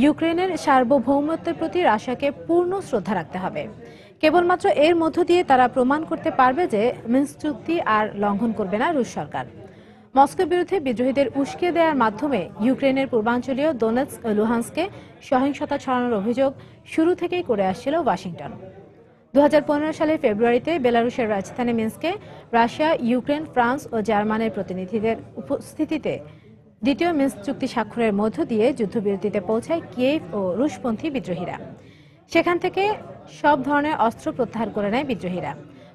ইউক্রেনের সার্বভৌমত্বের প্রতি রাশিয়াকে পূর্ণ শ্রদ্ধা রাখতে হবে। কেবলমাত্র এর মধ্য দিয়ে তারা প্রমাণ করতে পারবে যে মিনস্ক চুক্তি আর লঙ্ঘন করবে না রুশ সরকার। মস্কোর বিরুদ্ধে বিদ্রোহীদের উস্কে দেওয়ার মাধ্যমে ইউক্রেনের পূর্বাঞ্চলীয় দোনেৎস্ক ও লুহান্সকে সহিংসতা ছড়ানোর অভিযোগ শুরু থেকেই করে আসছিল ওয়াশিংটন। 2015 সালের ফেব্রুয়ারিতে বেলারুশের রাজধানী মিনস্কে রাশিয়া, ইউক্রেন, ফ্রান্স ও জার্মানির প্রতিনিধিদের উপস্থিতিতে দ্বিতীয় মিনস্ক চুক্তি স্বাক্ষরের মধ্য দিয়ে যুদ্ধবিরতিতে পৌঁছায় কিয়েভ ও রুশপন্থী বিদ্রোহীরা। সেখান থেকে সব ধরনের অস্ত্র প্রত্যাহার করে নেয় বিদ্রোহীরা।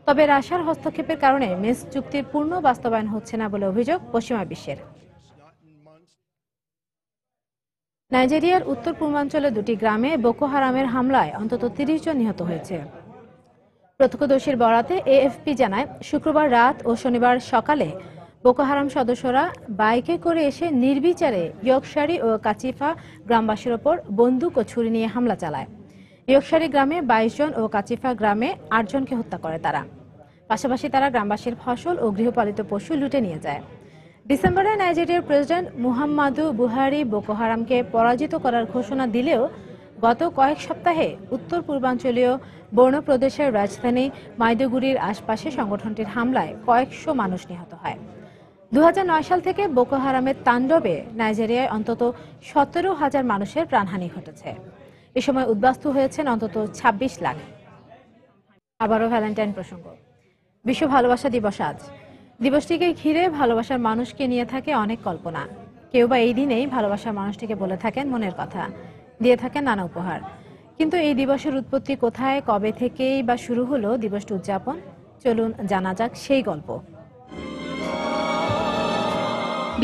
তবে রাশিয়ার হস্তক্ষেপের কারণে মিনস্ক চুক্তির পূর্ণ বাস্তবায়ন হচ্ছে না বলে অভিযোগ পশ্চিমা বিশ্বের। নাইজেরিয়ার উত্তর পূর্বাঞ্চলে দুটি গ্রামে বোকো হারামের হামলায় অন্তত 30 জন নিহত হয়েছে। প্রত্যক্ষদর্শীর বরাতে এএফপি জানায়, শুক্রবার রাত ও শনিবার সকালে বোকো হারাম সদস্যরা বাইকে করে এসে নির্বিচারে ইয়র্কশারি ও কাচিফা গ্রামবাসীর ওপর বন্দুক ও ছুরি নিয়ে হামলা চালায়। ইয়র্কশারি গ্রামে 22 জন ও কাচিফা গ্রামে 8 জনকে হত্যা করে তারা। পাশাপাশি তারা গ্রামবাসীর ফসল ও গৃহপালিত পশু লুটে নিয়ে যায়। ডিসেম্বরে নাইজেরিয়ার প্রেসিডেন্ট মুহাম্মাদু বুহারি বোকো হারামকে পরাজিত করার ঘোষণা দিলেও গত কয়েক সপ্তাহে উত্তর পূর্বাঞ্চলীয় বর্নো প্রদেশের রাজধানী মাইদুগুরির আশপাশে সংগঠনটির হামলায় কয়েকশো মানুষ নিহত হয়। 2009 সাল থেকে বোকো হারামের তাণ্ডবে নাইজেরিয়ায় অন্তত 17,000 মানুষের প্রাণহানি ঘটেছে। এ সময় উদ্বাস্তু হয়েছেন অন্তত 26 লাখ। আবারও ভ্যালেন্টাইন প্রসঙ্গ। বিশ্ব ভালোবাসা দিবস আজ। দিবসটিকে ঘিরে ভালোবাসার মানুষকে নিয়ে থাকে অনেক কল্পনা। কেউ বা এই দিনেই ভালোবাসার মানুষটিকে বলে থাকেন মনের কথা, দিয়ে থাকেন নানা উপহার। কিন্তু এই দিবসের উৎপত্তি কোথায়, কবে থেকেই বা শুরু হলো দিবসটি উদযাপন? চলুন জানা যাক সেই গল্প।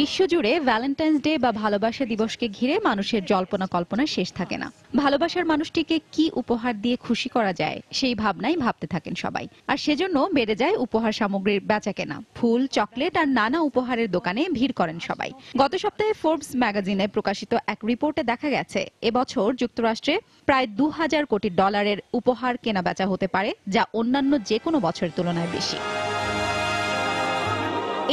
বিশ্বজুড়ে ভ্যালেন্টাইন্স ডে বা ভালোবাসা দিবসকে ঘিরে মানুষের জল্পনা কল্পনা শেষ থাকে না। ভালোবাসার মানুষটিকে কি উপহার দিয়ে খুশি করা যায় সেই ভাবনাই ভাবতে থাকেন সবাই। আর সেজন্য বেড়ে যায় উপহার সামগ্রীর বেচাকেনা। ফুল, চকলেট আর নানা উপহারের দোকানে ভিড় করেন সবাই। গত সপ্তাহে ফোর্বস ম্যাগাজিনে প্রকাশিত এক রিপোর্টে দেখা গেছে, এবছর যুক্তরাষ্ট্রে প্রায় $2,000 কোটি উপহার কেনা বেচা হতে পারে, যা অন্যান্য যে কোনো বছরের তুলনায় বেশি।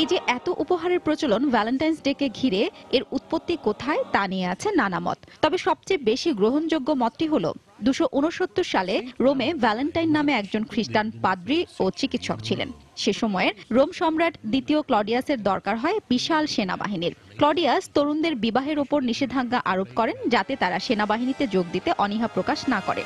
এই যে এত উপহারের প্রচলন ভ্যালেন্টাইন্স ডে কে ঘিরে, এর উৎপত্তি কোথায় তা নিয়ে আছে নানা মত। তবে সবচেয়ে বেশি গ্রহণযোগ্য মতটি হলো 269 সালে রোমে ভ্যালেন্টাইন নামে একজন খ্রিস্টান পাদ্রী ও চিকিৎসক ছিলেন। সে সময়ের রোম সম্রাট দ্বিতীয় ক্লডিয়াসের দরকার হয় বিশাল সেনাবাহিনীর। ক্লডিয়াস তরুণদের বিবাহের ওপর নিষেধাজ্ঞা আরোপ করেন, যাতে তারা সেনাবাহিনীতে যোগ দিতে অনীহা প্রকাশ না করে।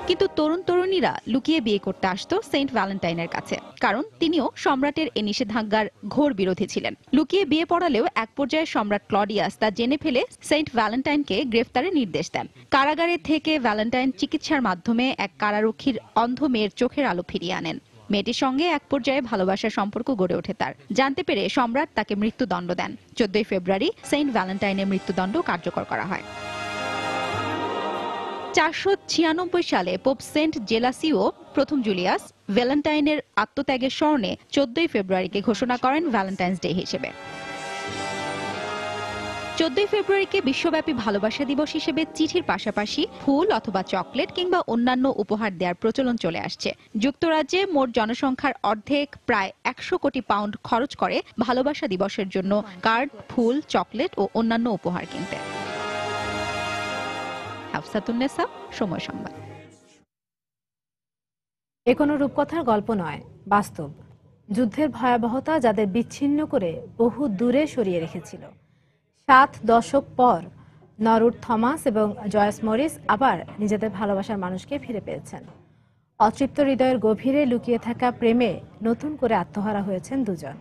কিন্তু তরুণ তরুণীরা লুকিয়ে বিয়ে করতে আসতো সেন্ট ভ্যালেন্টাইনের কাছে, কারণ তিনিও সম্রাটের এই নিষেধাজ্ঞার ঘোর বিরোধী ছিলেন। লুকিয়ে বিয়ে পড়ালেও এক পর্যায়ে সম্রাট ক্লডিয়াস তা জেনে ফেলে সেন্ট ভ্যালেন্টাইনকে গ্রেফতারের নির্দেশ দেন। কারাগারে থেকে ভ্যালেন্টাইন চিকিৎসার মাধ্যমে এক কারারক্ষীর অন্ধ মেয়ের চোখের আলো ফিরিয়ে আনেন। মেয়েটির সঙ্গে এক পর্যায়ে ভালোবাসার সম্পর্ক গড়ে ওঠে তার। জানতে পেরে সম্রাট তাকে মৃত্যুদণ্ড দেন। 14 ফেব্রুয়ারি সেন্ট ভ্যালেন্টাইনের মৃত্যুদণ্ড কার্যকর করা হয়। 496 সালে পোপ সেন্ট জেলাসিও প্রথম জুলিয়াস ভ্যালেন্টাইনের আত্মত্যাগের স্মরণে 14 ফেব্রুয়ারিকে ঘোষণা করেন ভ্যালেন্টাইন্স ডে হিসেবে। 14 ফেব্রুয়ারিকে বিশ্বব্যাপী ভালোবাসা দিবস হিসেবে চিঠির পাশাপাশি ফুল অথবা চকলেট কিংবা অন্যান্য উপহার দেওয়ার প্রচলন চলে আসছে। যুক্তরাজ্যে মোট জনসংখ্যার অর্ধেক প্রায় 100 কোটি পাউন্ড খরচ করে ভালোবাসা দিবসের জন্য কার্ড, ফুল, চকলেট ও অন্যান্য উপহার কিনতে। সময় সংবাদ। এ কোনো রূপকথার গল্প নয়, বাস্তব। যুদ্ধের ভয়াবহতা যাদের বিচ্ছিন্ন করে বহু দূরে সরিয়ে রেখেছিল। 7 দশক পর নরউড থমাস এবং জয়েস মরিস আবার নিজেদের ভালোবাসার মানুষকে ফিরে পেয়েছেন। অতৃপ্ত হৃদয়ের গভীরে লুকিয়ে থাকা প্রেমে নতুন করে আত্মহারা হয়েছেন দুজন।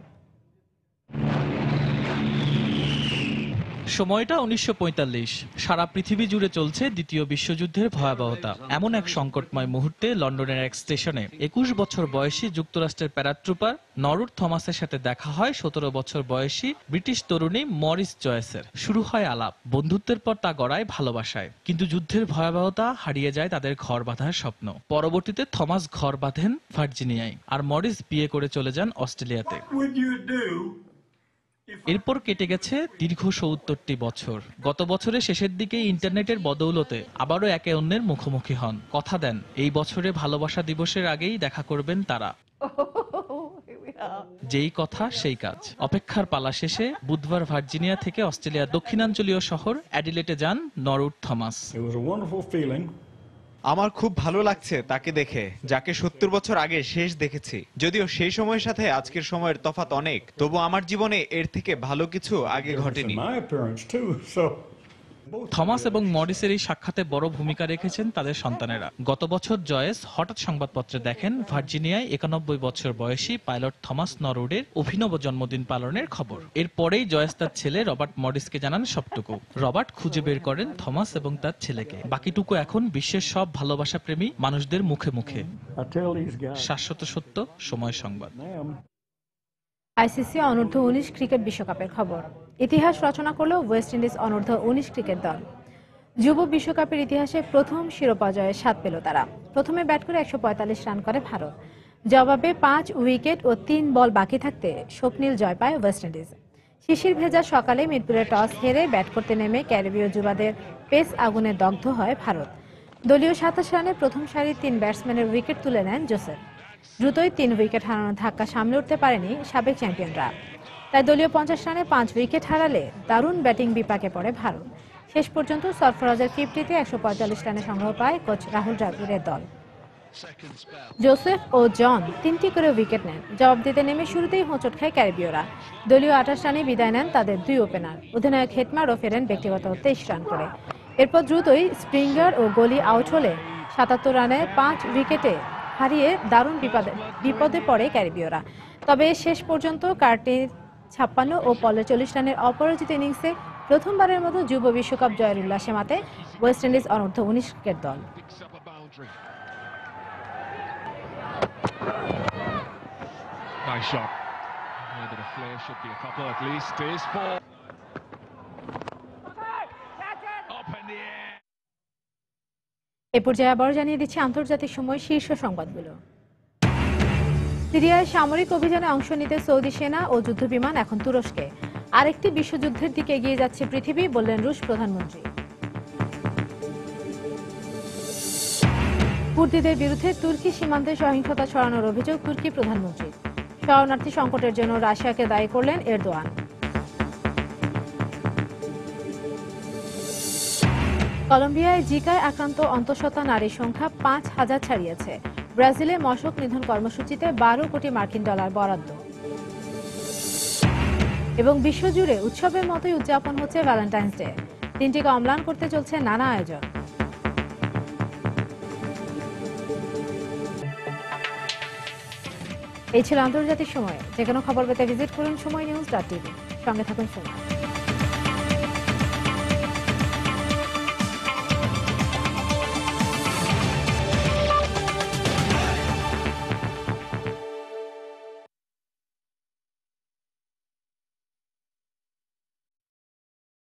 সময়টা 1945। সারা পৃথিবী জুড়ে চলছে দ্বিতীয় বিশ্বযুদ্ধের ভয়াবহতা। এমন এক সংকটময় মুহূর্তে লন্ডনের এক স্টেশনে 21 বছর বয়সী যুক্তরাষ্ট্রের প্যারাট্রুপার নরুট থমাসের সাথে দেখা হয় 17 বছর বয়সী ব্রিটিশ তরুণী মরিস জয়েসের। শুরু হয় আলাপ, বন্ধুত্বের পর তা গড়ায় ভালোবাসায়। কিন্তু যুদ্ধের ভয়াবহতা হারিয়ে যায় তাদের ঘর বাঁধার স্বপ্ন। পরবর্তীতে থমাস ঘর বাঁধেন ভার্জিনিয়ায়, আর মরিস বিয়ে করে চলে যান অস্ট্রেলিয়াতে। এরপর কেটে গেছে দীর্ঘ ৭০টি বছর। গত বছরের শেষের দিকে ইন্টারনেটের বদৌলতে আবারও একে অন্যের মুখোমুখি হন। কথা দেন এই বছরে ভালোবাসা দিবসের আগেই দেখা করবেন তারা। যেই কথা সেই কাজ। অপেক্ষার পালা শেষে বুধবার ভার্জিনিয়া থেকে অস্ট্রেলিয়ার দক্ষিণাঞ্চলীয় শহর অ্যাডিলেটে যান নরুট থমাস। আমার খুব ভালো লাগছে তাকে দেখে, যাকে ৭০ বছর আগে শেষ দেখেছি। যদিও সেই সময়ের সাথে আজকের সময়ের তফাৎ অনেক, তবু আমার জীবনে এর থেকে ভালো কিছু আগে ঘটেনি। থমাস এবং মরিসের এই সাক্ষাতে বড় ভূমিকা রেখেছেন তাদের সন্তানেরা। গত বছর জয়েস হঠাৎ সংবাদপত্রে দেখেন ভার্জিনিয়ায় ৯১ বছর বয়সী পাইলট থমাস নরউডের অভিনব জন্মদিন পালনের খবর। এরপরেই জয়েস তার ছেলে রবার্ট মরিসকে জানান সবটুকু। রবার্ট খুঁজে বের করেন থমাস এবং তার ছেলেকে। বাকিটুকু এখন বিশ্বের সব ভালোবাসা প্রেমী মানুষদের মুখে মুখে। শাশ্বত সত্য, সময় সংবাদ। আইসিসি অনূর্ধ্ব ১৯ ক্রিকেট বিশ্বকাপের খবর। ইতিহাস রচনা করল ওয়েস্ট ইন্ডিজ অনূর্ধ্ব ১৯ ক্রিকেট দল। যুব বিশ্বকাপের ইতিহাসে প্রথম শিরোপা জয়ের স্বাদ পেল তারা। প্রথমে ব্যাট করে ১৪৫ রান করে ভারত। জবাবে ৫ উইকেট ও ৩ বল বাকি থাকতে স্বপ্নিল জয় পায় ওয়েস্ট ইন্ডিজ। শিশির ভেজা সকালে মিরপুরে টস হেরে ব্যাট করতে নেমে ক্যারিবীয় যুবাদের পেস আগুনে দগ্ধ হয় ভারত। দলীয় ২৭ রানে প্রথম সারির ৩ ব্যাটসম্যানের উইকেট তুলে নেন জোসেফ। দ্রুতই ৩ উইকেট হারানোর ধাক্কা সামলে উঠতে পারেনি সাবেক চ্যাম্পিয়নরা। তাই দলীয় ৫০ রানে ৫ উইকেট হারালে দারুণ ব্যাটিং বিপাকে পড়ে ভারত। শেষ পর্যন্ত সরফরাজের ৫০তে ১৪৫ রানে সংগ্রহ পায় কোচ রাহুল দ্রাবিড়ের দল। জোসেফ ও জন ৩টি করে উইকেট নেন। জবাব দিতে নেমে শুরুতেই হোঁচট খায় ক্যারিবীয়রা। দলীয় ২৮ রানে বিদায় নেন তাদের ২ ওপেনার। অধিনায়ক হেটমারও ফেরেন ব্যক্তিগত ২৩ রান করে। এরপর দ্রুতই স্প্রিঙ্গার ও গলি আউট হলে ৭৭ রানে ৫ উইকেটে হারিয়ে দারুণ বিপদে পড়ে ক্যারিবীয়রা। তবে শেষ পর্যন্ত কার্টির ৫৬ ও পলের ৪০ রানের অপরাজিত ইনিংসে প্রথমবারের মতো যুব বিশ্বকাপ জয়ের উল্লাসে মাতে ওয়েস্ট ইন্ডিজ অনূর্ধ্ব ১৯ ক্রিকেট দল। এ পর্যায়ে আবার জানিয়ে দিচ্ছি আন্তর্জাতিক সময় শীর্ষ সংবাদগুলো। সিরিয়ায় সামরিক অভিযানে অংশ নিতে সৌদি সেনা ও যুদ্ধবিমান এখন তুরস্কে। আরেকটি বিশ্বযুদ্ধের দিকে এগিয়ে যাচ্ছে পৃথিবী, বললেন রুশ প্রধানমন্ত্রী। কুর্দিদের বিরুদ্ধে তুর্কি সীমান্তে সহিংসতা ছড়ানোর অভিযোগ তুর্কি প্রধানমন্ত্রী। শরণার্থী সংকটের জন্য রাশিয়াকে দায়ী করলেন এরদোয়ান। কলম্বিয়ায় জিকায় আক্রান্ত অন্তঃসত্ত্বা নারীর সংখ্যা ৫,০০০ ছাড়িয়েছে। ব্রাজিলে মশক নিধন কর্মসূচিতে ১২ কোটি মার্কিন ডলার বরাদ্দ। এবং বিশ্বজুড়ে উৎসবের মতোই উদযাপন হচ্ছে ভ্যালেন্টাইন্স ডে। দিনটিকে অম্লান করতে চলছে নানা আয়োজন। এই ছিল আন্তর্জাতিক সময়। যে কোনো খবর পেতে ভিজিট করুন সময়নিউজ.tv। সঙ্গে থাকুন সময়।